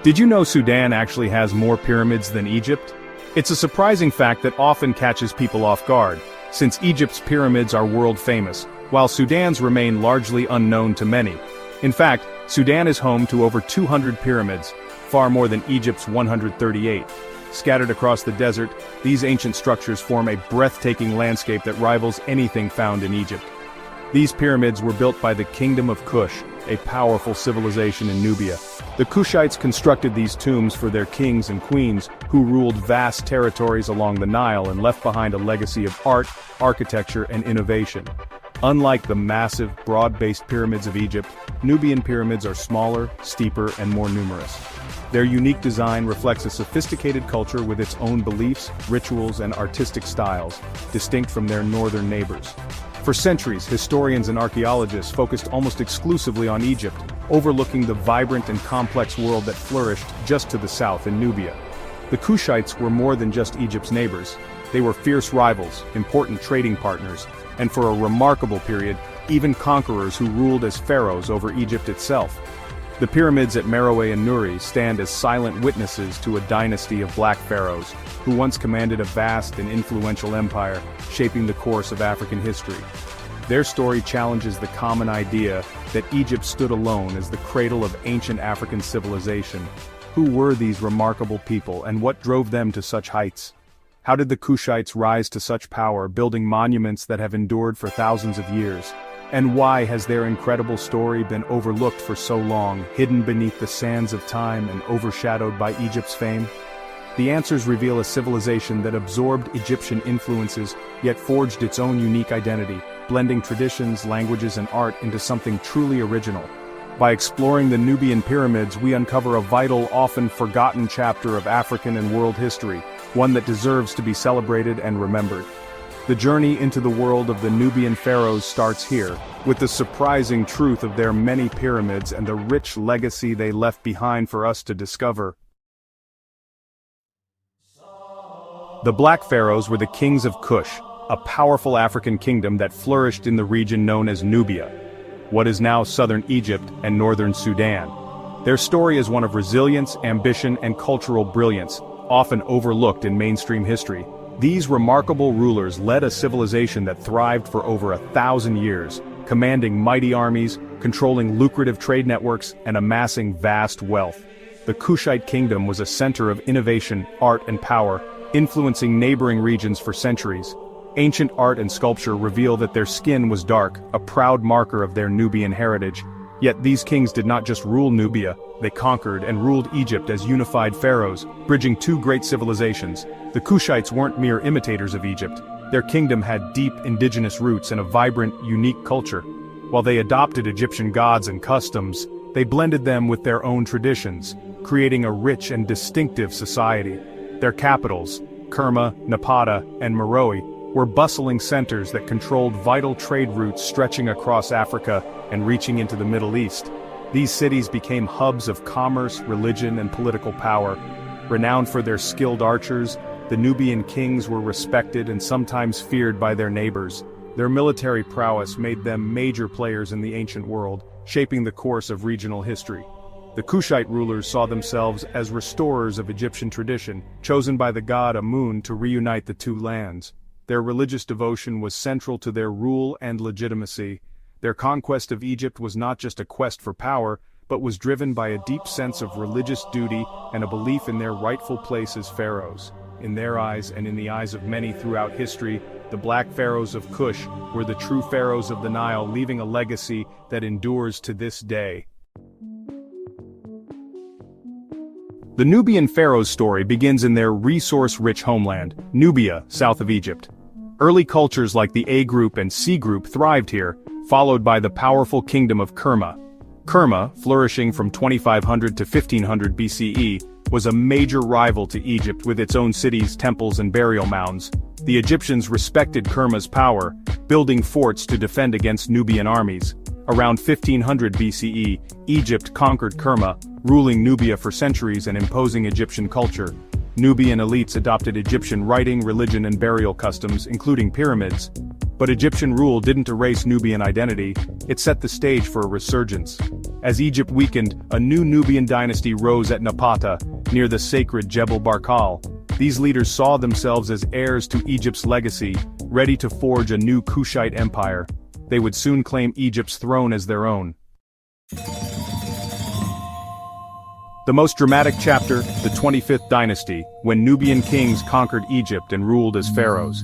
Did you know Sudan actually has more pyramids than Egypt? It's a surprising fact that often catches people off guard, since Egypt's pyramids are world famous, while Sudan's remain largely unknown to many. In fact, Sudan is home to over 200 pyramids, far more than Egypt's 138. Scattered across the desert, these ancient structures form a breathtaking landscape that rivals anything found in Egypt. These pyramids were built by the Kingdom of Kush, a powerful civilization in Nubia. The Kushites constructed these tombs for their kings and queens, who ruled vast territories along the Nile and left behind a legacy of art, architecture, and innovation. Unlike the massive, broad-based pyramids of Egypt, Nubian pyramids are smaller, steeper, and more numerous. Their unique design reflects a sophisticated culture with its own beliefs, rituals, and artistic styles, distinct from their northern neighbors. For centuries, historians and archaeologists focused almost exclusively on Egypt, overlooking the vibrant and complex world that flourished just to the south in Nubia. The Kushites were more than just Egypt's neighbors. They were fierce rivals, important trading partners, and for a remarkable period, even conquerors who ruled as pharaohs over Egypt itself. The pyramids at Meroe and Nuri stand as silent witnesses to a dynasty of black pharaohs, who once commanded a vast and influential empire, shaping the course of African history. Their story challenges the common idea that Egypt stood alone as the cradle of ancient African civilization. Who were these remarkable people, and what drove them to such heights? How did the Kushites rise to such power, building monuments that have endured for thousands of years? And why has their incredible story been overlooked for so long, hidden beneath the sands of time and overshadowed by Egypt's fame? The answers reveal a civilization that absorbed Egyptian influences, yet forged its own unique identity, blending traditions, languages, and art into something truly original. By exploring the Nubian pyramids, we uncover a vital, often forgotten chapter of African and world history, one that deserves to be celebrated and remembered. The journey into the world of the Nubian pharaohs starts here, with the surprising truth of their many pyramids and the rich legacy they left behind for us to discover. The Black Pharaohs were the kings of Kush, a powerful African kingdom that flourished in the region known as Nubia, what is now southern Egypt and northern Sudan. Their story is one of resilience, ambition, and cultural brilliance, often overlooked in mainstream history. These remarkable rulers led a civilization that thrived for over 1,000 years, commanding mighty armies, controlling lucrative trade networks, and amassing vast wealth. The Kushite kingdom was a center of innovation, art, and power, influencing neighboring regions for centuries. Ancient art and sculpture reveal that their skin was dark, a proud marker of their Nubian heritage. Yet these kings did not just rule Nubia, they conquered and ruled Egypt as unified pharaohs, bridging two great civilizations. The Kushites weren't mere imitators of Egypt. Their kingdom had deep indigenous roots and a vibrant, unique culture. While they adopted Egyptian gods and customs, they blended them with their own traditions, creating a rich and distinctive society. Their capitals, Kerma, Napata, and Meroe, were bustling centers that controlled vital trade routes stretching across Africa and reaching into the Middle East. These cities became hubs of commerce, religion, and political power. Renowned for their skilled archers, the Nubian kings were respected and sometimes feared by their neighbors. Their military prowess made them major players in the ancient world, shaping the course of regional history. The Kushite rulers saw themselves as restorers of Egyptian tradition, chosen by the god Amun to reunite the two lands. Their religious devotion was central to their rule and legitimacy. Their conquest of Egypt was not just a quest for power, but was driven by a deep sense of religious duty and a belief in their rightful place as pharaohs. In their eyes and in the eyes of many throughout history, the Black Pharaohs of Kush were the true pharaohs of the Nile, leaving a legacy that endures to this day. The Nubian Pharaohs' story begins in their resource-rich homeland, Nubia, south of Egypt. Early cultures like the A group and C group thrived here, followed by the powerful kingdom of Kerma. Kerma, flourishing from 2500 to 1500 BCE, was a major rival to Egypt with its own cities, temples, and burial mounds. The Egyptians respected Kerma's power, building forts to defend against Nubian armies. Around 1500 BCE, Egypt conquered Kerma, ruling Nubia for centuries and imposing Egyptian culture. Nubian elites adopted Egyptian writing, religion, and burial customs, including pyramids. But Egyptian rule didn't erase Nubian identity, it set the stage for a resurgence. As Egypt weakened, a new Nubian dynasty rose at Napata, near the sacred Jebel Barkal. These leaders saw themselves as heirs to Egypt's legacy, ready to forge a new Kushite empire. They would soon claim Egypt's throne as their own. The most dramatic chapter, the 25th dynasty, when Nubian kings conquered Egypt and ruled as pharaohs.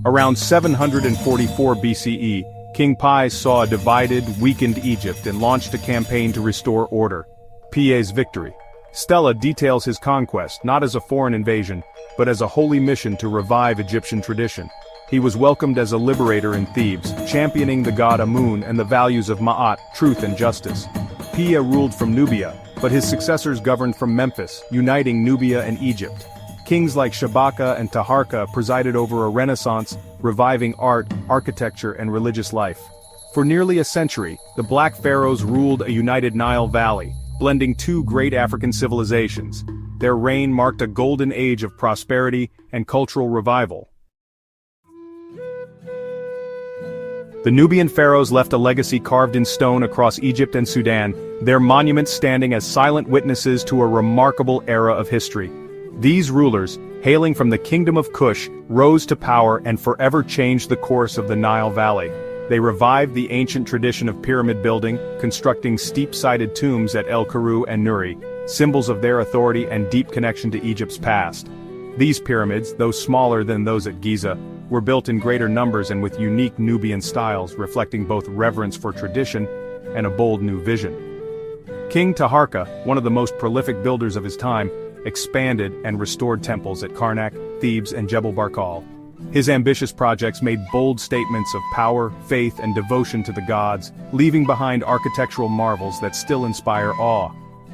Around 744 BCE, King Pi saw a divided, weakened Egypt and launched a campaign to restore order. Pi's victory. Stela details his conquest not as a foreign invasion, but as a holy mission to revive Egyptian tradition. He was welcomed as a liberator in Thebes, championing the god Amun and the values of Ma'at, truth and justice. Pia ruled from Nubia, but his successors governed from Memphis, uniting Nubia and Egypt. Kings like Shabaka and Taharka presided over a renaissance, reviving art, architecture and religious life. For nearly a century, the Black Pharaohs ruled a united Nile Valley, blending two great African civilizations. Their reign marked a golden age of prosperity and cultural revival. The Nubian pharaohs left a legacy carved in stone across Egypt and Sudan, their monuments standing as silent witnesses to a remarkable era of history. These rulers, hailing from the kingdom of Kush, rose to power and forever changed the course of the Nile Valley. They revived the ancient tradition of pyramid building, constructing steep-sided tombs at El Karu and Nuri, symbols of their authority and deep connection to Egypt's past. These pyramids, though smaller than those at Giza, were built in greater numbers and with unique Nubian styles reflecting both reverence for tradition and a bold new vision. King Taharka, one of the most prolific builders of his time, expanded and restored temples at Karnak, Thebes and Jebel Barkal. His ambitious projects made bold statements of power, faith and devotion to the gods, leaving behind architectural marvels that still inspire awe.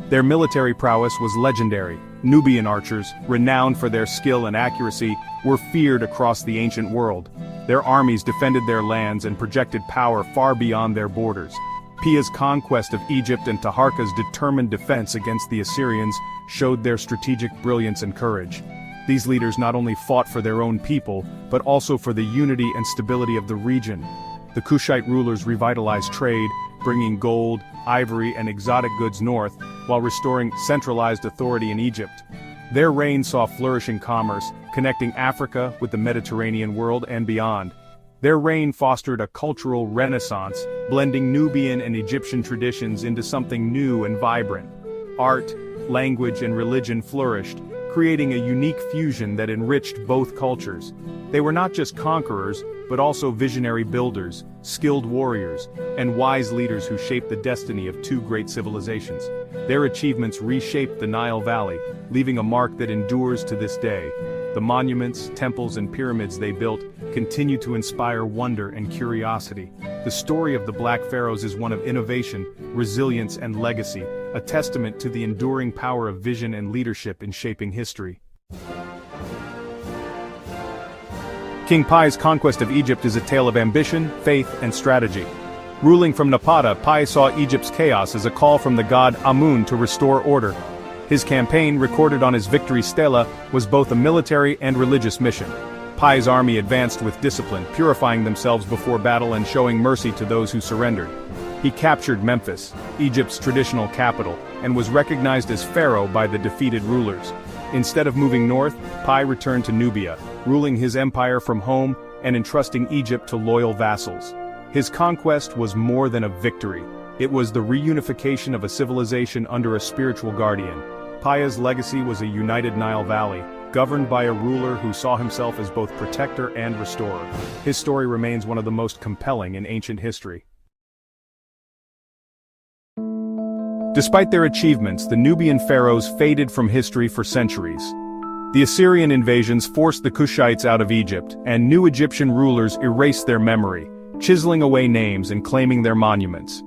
Their military prowess was legendary. Nubian archers, renowned for their skill and accuracy, were feared across the ancient world. Their armies defended their lands and projected power far beyond their borders. Pia's conquest of Egypt and Taharka's determined defense against the Assyrians showed their strategic brilliance and courage. These leaders not only fought for their own people, but also for the unity and stability of the region. The Kushite rulers revitalized trade, bringing gold, ivory and exotic goods north, while restoring centralized authority in Egypt. Their reign saw flourishing commerce, connecting Africa with the Mediterranean world and beyond. Their reign fostered a cultural renaissance, blending Nubian and Egyptian traditions into something new and vibrant. Art, language and religion flourished, creating a unique fusion that enriched both cultures. They were not just conquerors, but also visionary builders, skilled warriors, and wise leaders who shaped the destiny of two great civilizations. Their achievements reshaped the Nile Valley, leaving a mark that endures to this day. The monuments, temples and pyramids they built continue to inspire wonder and curiosity. The story of the Black Pharaohs is one of innovation, resilience and legacy, a testament to the enduring power of vision and leadership in shaping history. King Pi's conquest of Egypt is a tale of ambition, faith, and strategy. Ruling from Napata, Pi saw Egypt's chaos as a call from the god Amun to restore order. His campaign, recorded on his victory stela, was both a military and religious mission. Pi's army advanced with discipline, purifying themselves before battle and showing mercy to those who surrendered. He captured Memphis, Egypt's traditional capital, and was recognized as pharaoh by the defeated rulers. Instead of moving north, Pi returned to Nubia, ruling his empire from home and entrusting Egypt to loyal vassals. His conquest was more than a victory. It was the reunification of a civilization under a spiritual guardian. Pi's legacy was a united Nile Valley, governed by a ruler who saw himself as both protector and restorer. His story remains one of the most compelling in ancient history. Despite their achievements, the Nubian pharaohs faded from history for centuries. The Assyrian invasions forced the Kushites out of Egypt, and new Egyptian rulers erased their memory, chiseling away names and claiming their monuments.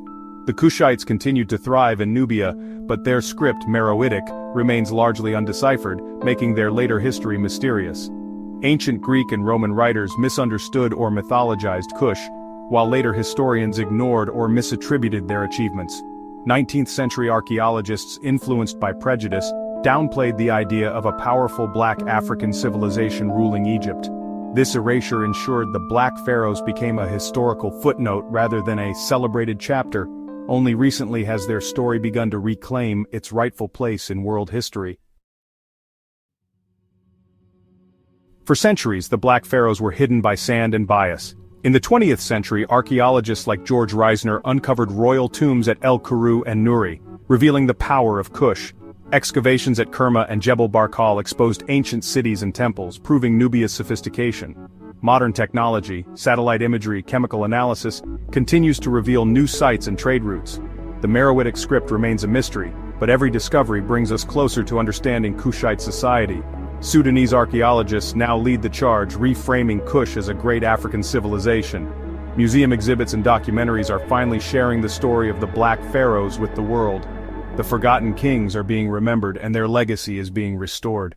The Kushites continued to thrive in Nubia, but their script, Meroitic, remains largely undeciphered, making their later history mysterious. Ancient Greek and Roman writers misunderstood or mythologized Kush, while later historians ignored or misattributed their achievements. 19th-century archaeologists, influenced by prejudice, downplayed the idea of a powerful black African civilization ruling Egypt. This erasure ensured the Black Pharaohs became a historical footnote rather than a celebrated chapter. Only recently has their story begun to reclaim its rightful place in world history. For centuries, the Black Pharaohs were hidden by sand and bias. In the 20th century, archaeologists like George Reisner uncovered royal tombs at El Kuru and Nuri, revealing the power of Kush. Excavations at Kerma and Jebel Barkal exposed ancient cities and temples, proving Nubia's sophistication. Modern technology, satellite imagery, chemical analysis, continues to reveal new sites and trade routes. The Meroitic script remains a mystery, but every discovery brings us closer to understanding Kushite society. Sudanese archaeologists now lead the charge, reframing Kush as a great African civilization. Museum exhibits and documentaries are finally sharing the story of the Black Pharaohs with the world. The forgotten kings are being remembered and their legacy is being restored.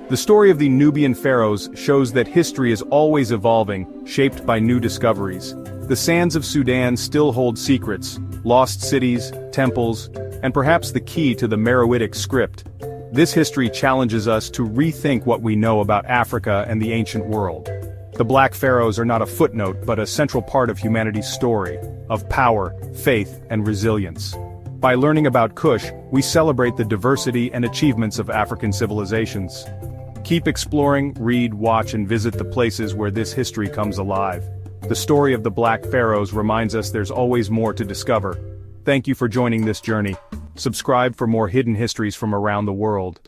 The story of the Nubian Pharaohs shows that history is always evolving, shaped by new discoveries. The sands of Sudan still hold secrets, lost cities, temples, and perhaps the key to the Meroitic script. This history challenges us to rethink what we know about Africa and the ancient world. The Black Pharaohs are not a footnote but a central part of humanity's story, of power, faith, and resilience. By learning about Kush, we celebrate the diversity and achievements of African civilizations. Keep exploring, read, watch, and visit the places where this history comes alive. The story of the Black Pharaohs reminds us there's always more to discover. Thank you for joining this journey. Subscribe for more hidden histories from around the world.